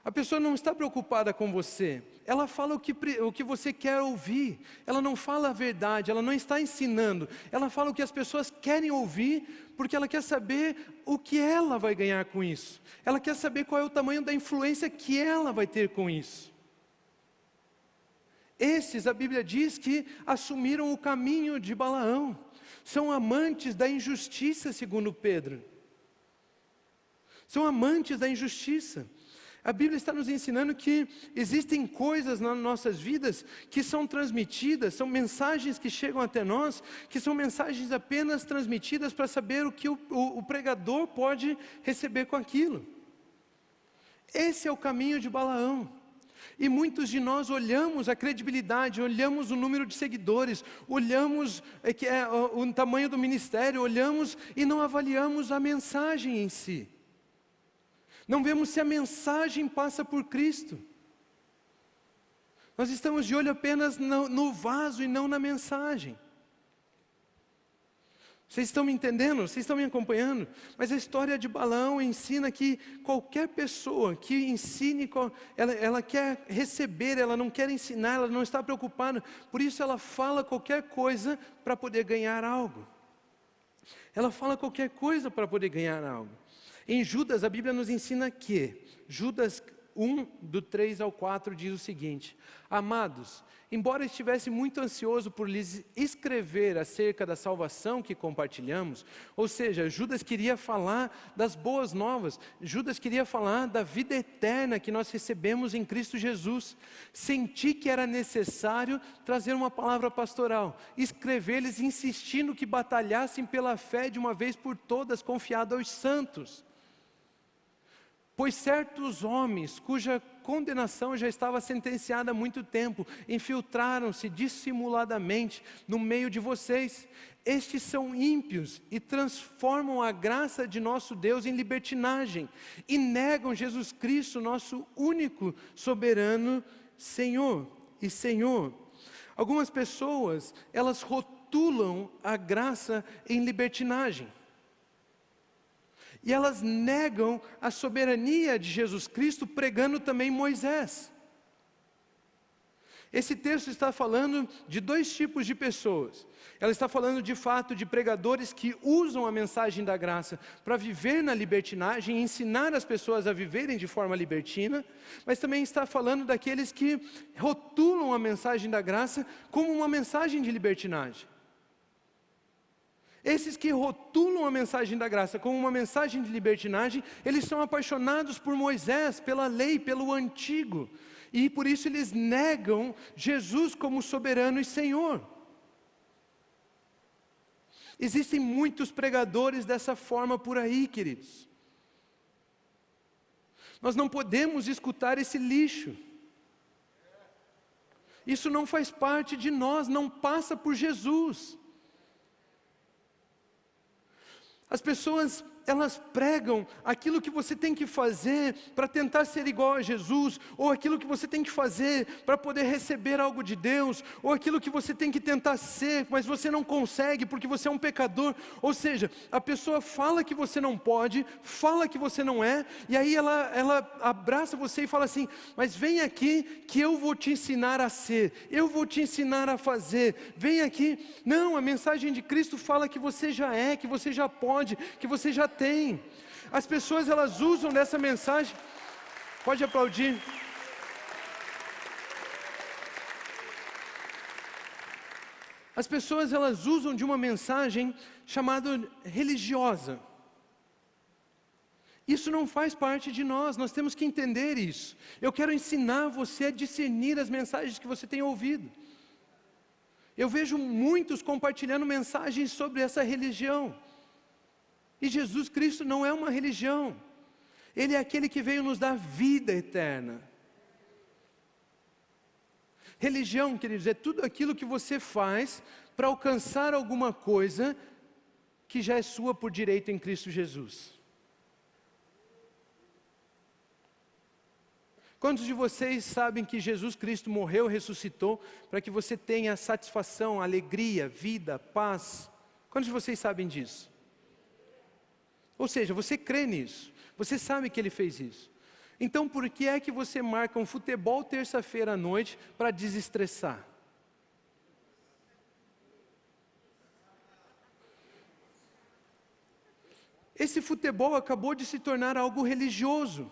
A pessoa não está preocupada com você, ela fala o que você quer ouvir, ela não fala a verdade, ela não está ensinando, ela fala o que as pessoas querem ouvir, porque ela quer saber o que ela vai ganhar com isso, ela quer saber qual é o tamanho da influência que ela vai ter com isso. Esses, a Bíblia diz que assumiram o caminho de Balaão, são amantes da injustiça, segundo Pedro. São amantes da injustiça. A Bíblia está nos ensinando que existem coisas nas nossas vidas que são transmitidas, são mensagens que chegam até nós, que são mensagens apenas transmitidas para saber o que o pregador pode receber com aquilo. Esse é o caminho de Balaão. E muitos de nós olhamos a credibilidade, olhamos o número de seguidores, olhamos o tamanho do ministério, olhamos e não avaliamos a mensagem em si. Não vemos se a mensagem passa por Cristo. Nós estamos de olho apenas no vaso e não na mensagem. Vocês estão me entendendo? Vocês estão me acompanhando? Mas a história de Balaão ensina que qualquer pessoa que ensine, ela quer receber, ela não quer ensinar, ela não está preocupada. Por isso ela fala qualquer coisa para poder ganhar algo. Ela fala qualquer coisa para poder ganhar algo. Em Judas, a Bíblia nos ensina que, Judas 1, do 3 ao 4, diz o seguinte: amados, embora estivesse muito ansioso por lhes escrever acerca da salvação que compartilhamos, ou seja, Judas queria falar das boas novas, Judas queria falar da vida eterna que nós recebemos em Cristo Jesus, senti que era necessário trazer uma palavra pastoral, escrever-lhes insistindo que batalhassem pela fé de uma vez por todas, confiado aos santos. Pois certos homens, cuja condenação já estava sentenciada há muito tempo, infiltraram-se dissimuladamente no meio de vocês. Estes são ímpios e transformam a graça de nosso Deus em libertinagem e negam Jesus Cristo, nosso único soberano Senhor e Senhor. Algumas pessoas, elas rotulam a graça em libertinagem. E elas negam a soberania de Jesus Cristo, pregando também Moisés. Esse texto está falando de dois tipos de pessoas. Ela está falando de fato de pregadores que usam a mensagem da graça para viver na libertinagem, ensinar as pessoas a viverem de forma libertina, mas também está falando daqueles que rotulam a mensagem da graça como uma mensagem de libertinagem. Esses que rotulam a mensagem da graça como uma mensagem de libertinagem, eles são apaixonados por Moisés, pela lei, pelo antigo. E por isso eles negam Jesus como soberano e Senhor. Existem muitos pregadores dessa forma por aí, queridos. Nós não podemos escutar esse lixo. Isso não faz parte de nós, não passa por Jesus. As pessoas, elas pregam aquilo que você tem que fazer para tentar ser igual a Jesus, ou aquilo que você tem que fazer para poder receber algo de Deus, ou aquilo que você tem que tentar ser, mas você não consegue porque você é um pecador. Ou seja, a pessoa fala que você não pode, fala que você não é, e aí ela abraça você e fala assim: mas vem aqui que eu vou te ensinar a ser, eu vou te ensinar a fazer, vem aqui. Não, a mensagem de Cristo fala que você já é, que você já pode, que você já tem. As pessoas, elas usam dessa mensagem. Pode aplaudir. As pessoas, elas usam de uma mensagem chamada religiosa. Isso não faz parte de nós temos que entender isso. Eu quero ensinar você a discernir as mensagens que você tem ouvido. Eu vejo muitos compartilhando mensagens sobre essa religião. E Jesus Cristo não é uma religião. Ele é aquele que veio nos dar vida eterna. Religião, queridos, é tudo aquilo que você faz para alcançar alguma coisa que já é sua por direito em Cristo Jesus. Quantos de vocês sabem que Jesus Cristo morreu, ressuscitou, para que você tenha satisfação, alegria, vida, paz? Quantos de vocês sabem disso? Ou seja, você crê nisso, você sabe que Ele fez isso. Então por que é que você marca um futebol terça-feira à noite para desestressar? Esse futebol acabou de se tornar algo religioso,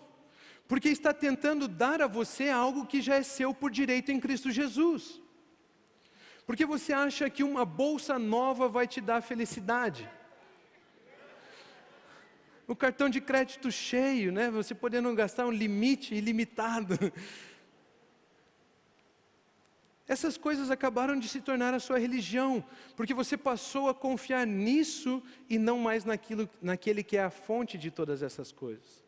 porque está tentando dar a você algo que já é seu por direito em Cristo Jesus. Porque você acha que uma bolsa nova vai te dar felicidade. O cartão de crédito cheio, né? Você podendo gastar um limite ilimitado. Essas coisas acabaram de se tornar a sua religião, porque você passou a confiar nisso e não mais naquele que é a fonte de todas essas coisas.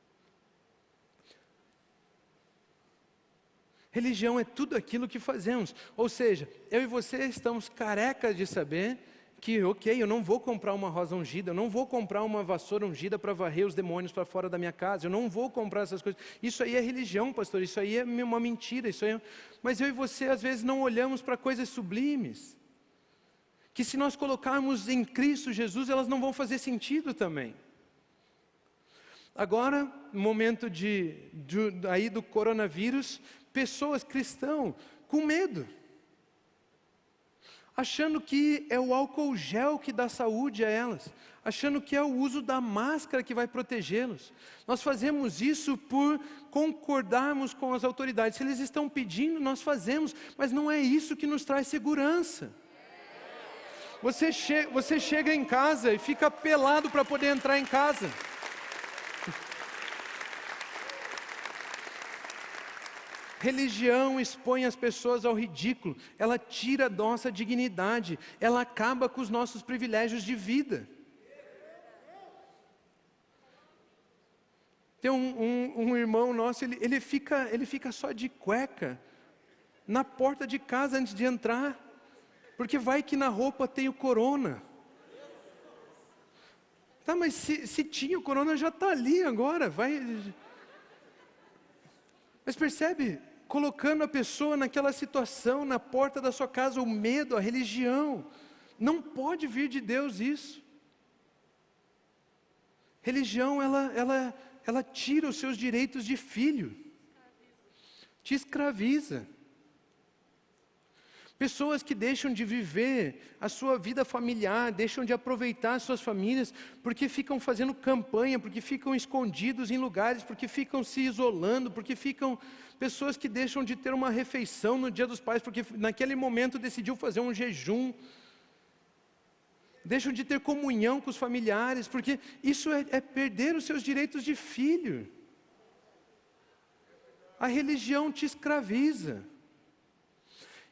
Religião é tudo aquilo que fazemos. Ou seja, eu e você estamos carecas de saber que, ok, eu não vou comprar uma rosa ungida, eu não vou comprar uma vassoura ungida para varrer os demônios para fora da minha casa, eu não vou comprar essas coisas. Isso aí é religião, pastor, isso aí é uma mentira. Mas eu e você às vezes não olhamos para coisas sublimes, que se nós colocarmos em Cristo Jesus, elas não vão fazer sentido também. Agora, no momento aí do coronavírus, pessoas cristãs com medo, achando que é o álcool gel que dá saúde a elas, achando que é o uso da máscara que vai protegê-los. Nós fazemos isso por concordarmos com as autoridades. Se eles estão pedindo, nós fazemos, mas não é isso que nos traz segurança. Você chega em casa e fica pelado para poder entrar em casa. Religião expõe as pessoas ao ridículo, ela tira a nossa dignidade, ela acaba com os nossos privilégios de vida. Tem um irmão nosso, ele fica só de cueca na porta de casa antes de entrar, porque vai que na roupa tem o corona. Tá, mas se tinha o corona já está ali agora, vai... Mas percebe, colocando a pessoa naquela situação, na porta da sua casa, o medo, a religião, não pode vir de Deus isso. Religião, ela tira os seus direitos de filho, te escraviza. Pessoas que deixam de viver a sua vida familiar, deixam de aproveitar as suas famílias, porque ficam fazendo campanha, porque ficam escondidos em lugares, porque ficam se isolando, porque ficam... Pessoas que deixam de ter uma refeição no Dia dos Pais, porque naquele momento decidiu fazer um jejum. Deixam de ter comunhão com os familiares, porque isso é perder os seus direitos de filho. A religião te escraviza.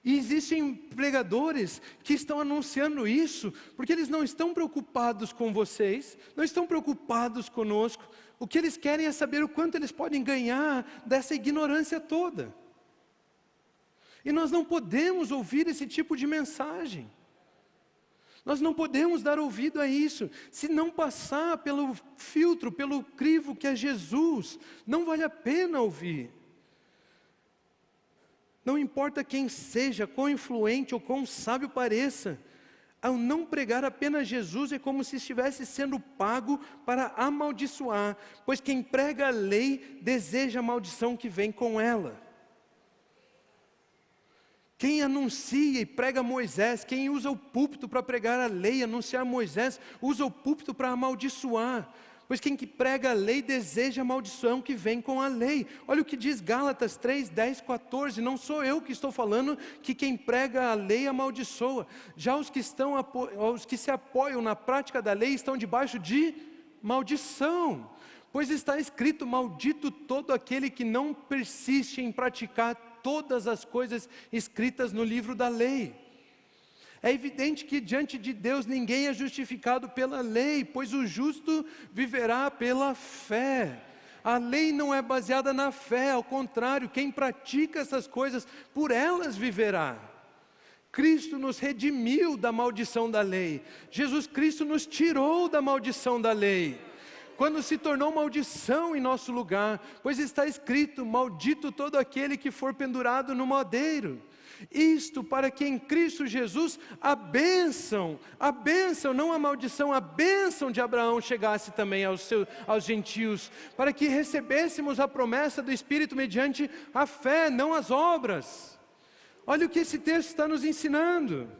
E existem pregadores que estão anunciando isso, porque eles não estão preocupados com vocês, não estão preocupados conosco. O que eles querem é saber o quanto eles podem ganhar dessa ignorância toda. E nós não podemos ouvir esse tipo de mensagem. Nós não podemos dar ouvido a isso. Se não passar pelo filtro, pelo crivo que é Jesus, não vale a pena ouvir. Não importa quem seja, quão influente ou quão sábio pareça, ao não pregar apenas Jesus é como se estivesse sendo pago para amaldiçoar, pois quem prega a lei deseja a maldição que vem com ela. Quem anuncia e prega Moisés, quem usa o púlpito para pregar a lei, anunciar Moisés, usa o púlpito para amaldiçoar. Pois quem que prega a lei deseja a maldição que vem com a lei. Olha o que diz Gálatas 3, 10, 14. Não sou eu que estou falando que quem prega a lei amaldiçoa. Já os que se apoiam na prática da lei estão debaixo de maldição. Pois está escrito: maldito todo aquele que não persiste em praticar todas as coisas escritas no livro da lei. É evidente que diante de Deus ninguém é justificado pela lei, pois o justo viverá pela fé. A lei não é baseada na fé, ao contrário, quem pratica essas coisas, por elas viverá. Cristo nos redimiu da maldição da lei. Jesus Cristo nos tirou da maldição da lei, quando se tornou maldição em nosso lugar, pois está escrito: maldito todo aquele que for pendurado no madeiro. Isto para que em Cristo Jesus a bênção, não a maldição, a bênção de Abraão chegasse também aos gentios, para que recebêssemos a promessa do Espírito mediante a fé, não as obras. Olha o que esse texto está nos ensinando.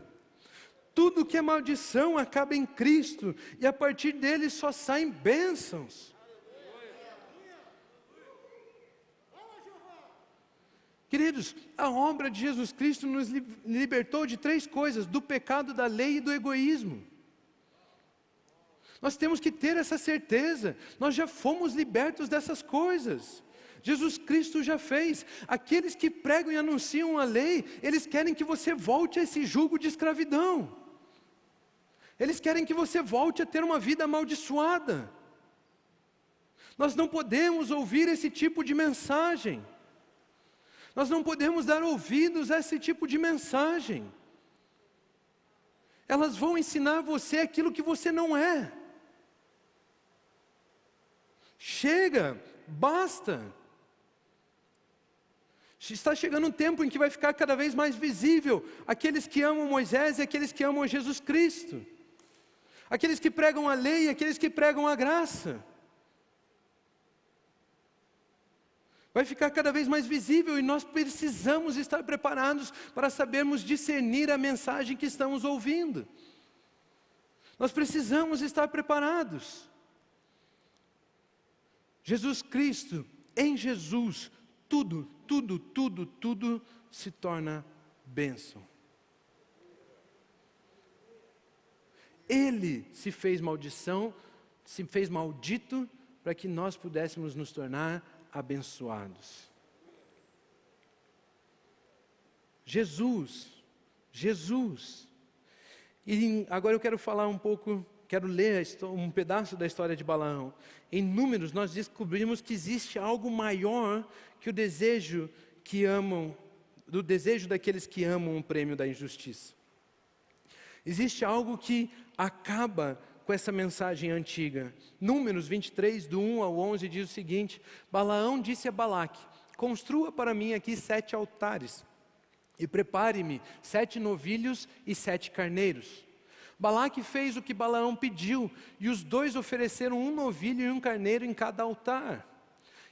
Tudo que é maldição acaba em Cristo, e a partir dele só saem bênçãos. Queridos, a obra de Jesus Cristo nos libertou de 3 coisas: do pecado, da lei e do egoísmo. Nós temos que ter essa certeza, nós já fomos libertos dessas coisas. Jesus Cristo já fez. Aqueles que pregam e anunciam a lei, eles querem que você volte a esse jugo de escravidão. Eles querem que você volte a ter uma vida amaldiçoada. Nós não podemos ouvir esse tipo de mensagem. Nós não podemos dar ouvidos a esse tipo de mensagem. Elas vão ensinar você aquilo que você não é. Chega, basta. Está chegando um tempo em que vai ficar cada vez mais visível aqueles que amam Moisés e aqueles que amam Jesus Cristo. Aqueles que pregam a lei e aqueles que pregam a graça. Vai ficar cada vez mais visível e nós precisamos estar preparados para sabermos discernir a mensagem que estamos ouvindo. Nós precisamos estar preparados. Jesus Cristo, em Jesus, tudo se torna bênção. Ele se fez maldição, se fez maldito, para que nós pudéssemos nos tornar abençoados. Jesus. E agora eu quero falar um pouco, quero ler um pedaço da história de Balaão. Em Números nós descobrimos que existe algo maior que o desejo daqueles que amam o prêmio da injustiça. Existe algo que acaba com essa mensagem antiga. Números 23, do 1 ao 11, diz o seguinte: Balaão disse a Balaque: construa para mim aqui 7 altares, e prepare-me 7 novilhos e 7 carneiros. Balaque fez o que Balaão pediu, e os 2 ofereceram um novilho e um carneiro em cada altar.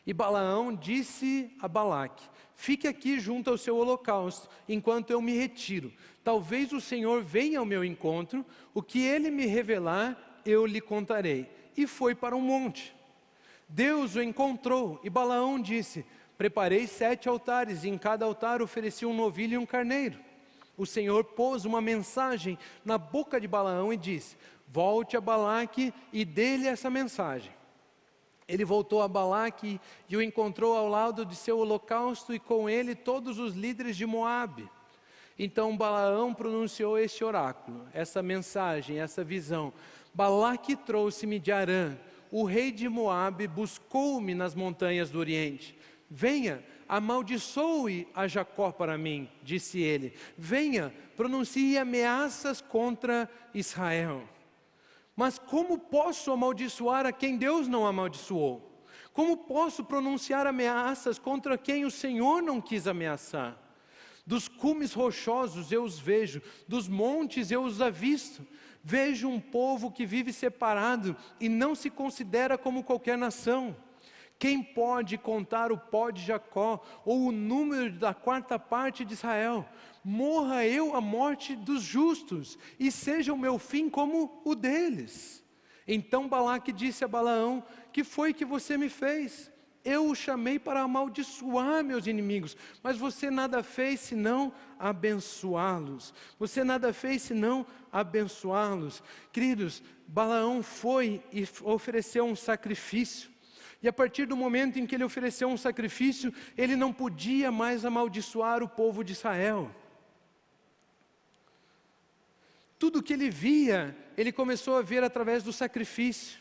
E Balaão disse a Balaque: fique aqui junto ao seu holocausto, enquanto eu me retiro. Talvez o Senhor venha ao meu encontro, o que Ele me revelar, eu lhe contarei. E foi para um monte. Deus o encontrou, e Balaão disse: preparei 7 altares, e em cada altar ofereci um novilho e um carneiro. O Senhor pôs uma mensagem na boca de Balaão e disse: volte a Balaque e dê-lhe essa mensagem. Ele voltou a Balaque e o encontrou ao lado de seu holocausto, e com ele todos os líderes de Moabe. Então Balaão pronunciou este oráculo, essa mensagem, essa visão: Balaque trouxe-me de Arã, o rei de Moabe buscou-me nas montanhas do Oriente. Venha, amaldiçoe a Jacó para mim, disse ele. Venha, pronuncie ameaças contra Israel. Mas como posso amaldiçoar a quem Deus não amaldiçoou? Como posso pronunciar ameaças contra quem o Senhor não quis ameaçar? Dos cumes rochosos eu os vejo, dos montes eu os avisto. Vejo um povo que vive separado e não se considera como qualquer nação. Quem pode contar o pó de Jacó, ou o número da 4ª parte de Israel? Morra eu a morte dos justos, e seja o meu fim como o deles. Então Balaque disse a Balaão: que foi que você me fez? Eu o chamei para amaldiçoar meus inimigos, mas você nada fez senão abençoá-los. Você nada fez senão abençoá-los. Queridos, Balaão foi e ofereceu um sacrifício. E a partir do momento em que ele ofereceu um sacrifício, ele não podia mais amaldiçoar o povo de Israel. Tudo que ele via, ele começou a ver através do sacrifício.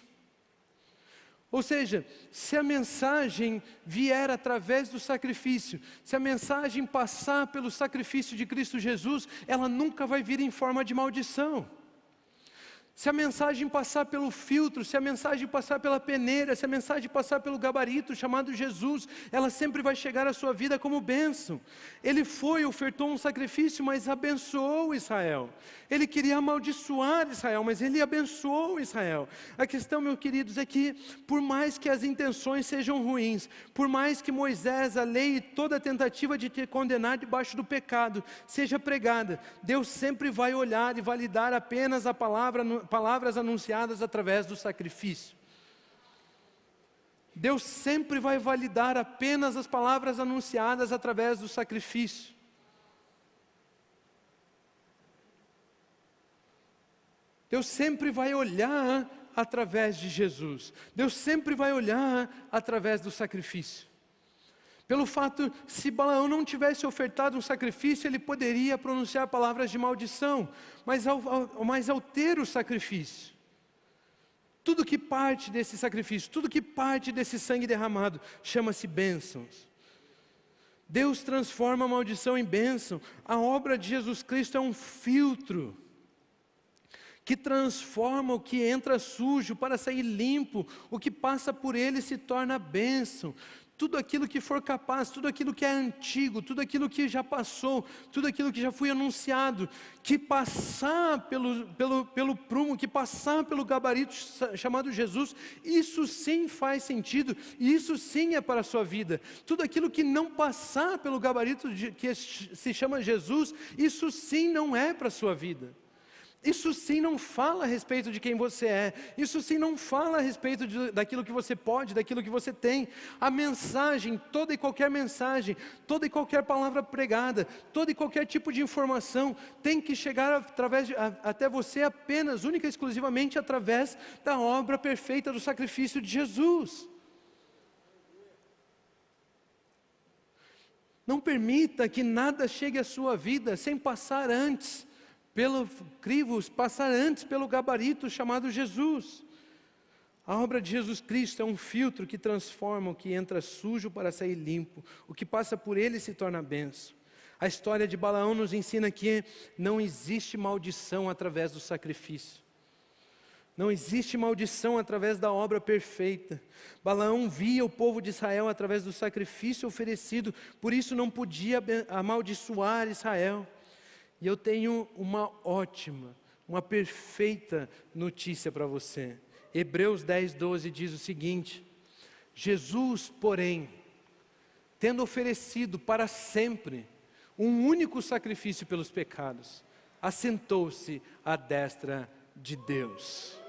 Ou seja, se a mensagem vier através do sacrifício, se a mensagem passar pelo sacrifício de Cristo Jesus, ela nunca vai vir em forma de maldição. Se a mensagem passar pelo filtro, se a mensagem passar pela peneira, se a mensagem passar pelo gabarito chamado Jesus, ela sempre vai chegar à sua vida como bênção. Ele ofertou um sacrifício, mas abençoou Israel. Ele queria amaldiçoar Israel, mas ele abençoou Israel. A questão, meus queridos, é que por mais que as intenções sejam ruins, por mais que Moisés, a lei e toda a tentativa de te condenar debaixo do pecado seja pregada, Deus sempre vai olhar e validar apenas a palavras anunciadas através do sacrifício. Deus sempre vai validar apenas as palavras anunciadas através do sacrifício. Deus sempre vai olhar através de Jesus. Deus sempre vai olhar através do sacrifício. Pelo fato, se Balaão não tivesse ofertado um sacrifício, ele poderia pronunciar palavras de maldição. Mas ao ter o sacrifício, tudo que parte desse sacrifício, tudo que parte desse sangue derramado, chama-se bênçãos. Deus transforma a maldição em bênção. A obra de Jesus Cristo é um filtro que transforma o que entra sujo para sair limpo. O que passa por ele se torna bênção. Tudo aquilo que for capaz, tudo aquilo que é antigo, tudo aquilo que já passou, tudo aquilo que já foi anunciado, que passar pelo prumo, que passar pelo gabarito chamado Jesus, isso sim faz sentido, e isso sim é para a sua vida. Tudo aquilo que não passar pelo gabarito que se chama Jesus, isso sim não é para a sua vida. Isso sim não fala a respeito de quem você é. Isso sim não fala a respeito daquilo que você pode, daquilo que você tem. A mensagem, toda e qualquer mensagem, toda e qualquer palavra pregada, todo e qualquer tipo de informação tem que chegar até você apenas, única e exclusivamente através da obra perfeita do sacrifício de Jesus. Não permita que nada chegue à sua vida sem passar antes pelo crivo, passar antes pelo gabarito chamado Jesus. A obra de Jesus Cristo é um filtro que transforma o que entra sujo para sair limpo. O que passa por ele se torna bênção. A história de Balaão nos ensina que não existe maldição através do sacrifício. Não existe maldição através da obra perfeita. Balaão via o povo de Israel através do sacrifício oferecido, por isso não podia amaldiçoar Israel. E eu tenho uma ótima, uma perfeita notícia para você. Hebreus 10:12 diz o seguinte: Jesus, porém, tendo oferecido para sempre um único sacrifício pelos pecados, assentou-se à destra de Deus.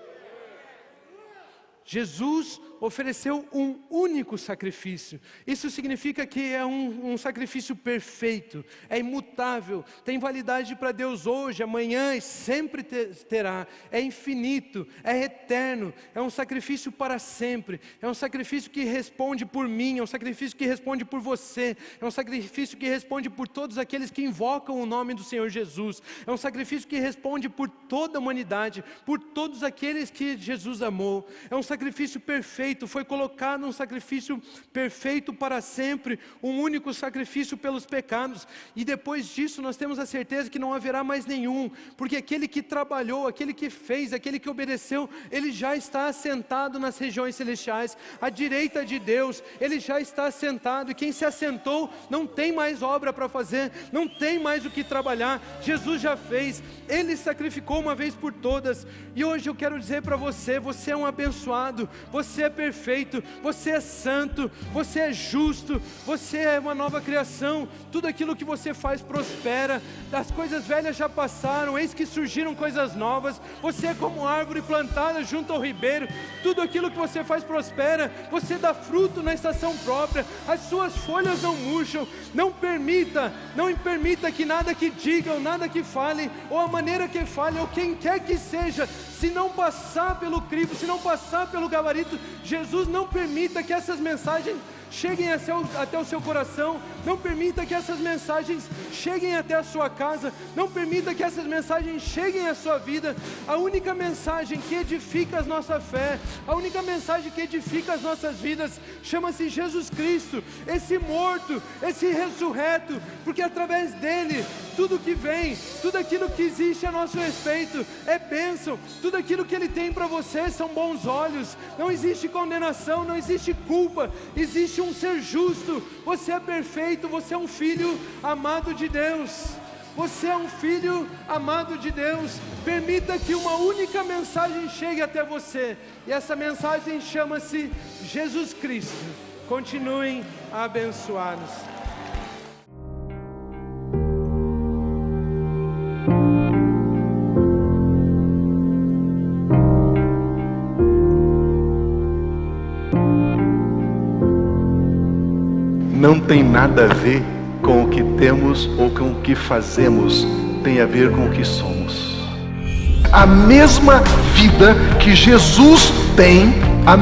Jesus ofereceu um único sacrifício. Isso significa que é um sacrifício perfeito, é imutável, tem validade para Deus hoje, amanhã e sempre terá. É infinito, é eterno, é um sacrifício para sempre. É um sacrifício que responde por mim, é um sacrifício que responde por você, é um sacrifício que responde por todos aqueles que invocam o nome do Senhor Jesus. É um sacrifício que responde por toda a humanidade, por todos aqueles que Jesus amou. É um sacrifício perfeito, foi colocado um sacrifício perfeito para sempre, um único sacrifício pelos pecados, e depois disso nós temos a certeza que não haverá mais nenhum, porque aquele que trabalhou, aquele que fez, aquele que obedeceu, ele já está assentado nas regiões celestiais, à direita de Deus, ele já está assentado, e quem se assentou não tem mais obra para fazer, não tem mais o que trabalhar. Jesus já fez, ele sacrificou uma vez por todas, e hoje eu quero dizer para você, você é um abençoado, você é perfeito, você é santo, você é justo, você é uma nova criação, tudo aquilo que você faz prospera, as coisas velhas já passaram, eis que surgiram coisas novas, você é como árvore plantada junto ao ribeiro, tudo aquilo que você faz prospera, você dá fruto na estação própria, as suas folhas não murcham. Não permita que nada que digam, nada que falem, ou a maneira que falem, ou quem quer que seja Se não passar pelo crivo, se não passar pelo gabarito, Jesus, não permita que essas mensagens cheguem até o seu coração. Não permita que essas mensagens cheguem até a sua casa. Não permita que essas mensagens cheguem à sua vida. A única mensagem que edifica a nossa fé, a única mensagem que edifica as nossas vidas, chama-se Jesus Cristo, esse morto, esse ressurreto, porque através dele, tudo que vem, tudo aquilo que existe a nosso respeito é bênção. Tudo aquilo que ele tem para você são bons olhos. Não existe condenação, não existe culpa, existe um ser justo. Você é perfeito, você é um filho amado de Deus. Você é um filho amado de Deus. Permita que uma única mensagem chegue até você, e essa mensagem chama-se Jesus Cristo. Continuem a abençoar-nos. Não tem nada a ver com o que temos ou com o que fazemos, tem a ver com o que somos. A mesma vida que Jesus tem, a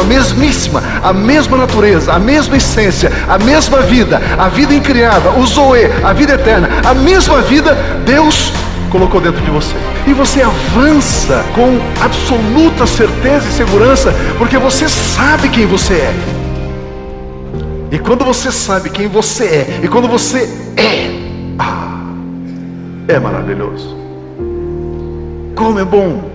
mesmíssima, a mesma natureza, a mesma essência, a mesma vida, a vida incriada, o Zoe, a vida eterna, a mesma vida Deus colocou dentro de você. E você avança com absoluta certeza e segurança, porque você sabe quem você é. E quando você sabe quem você é, e quando você é maravilhoso. Como é bom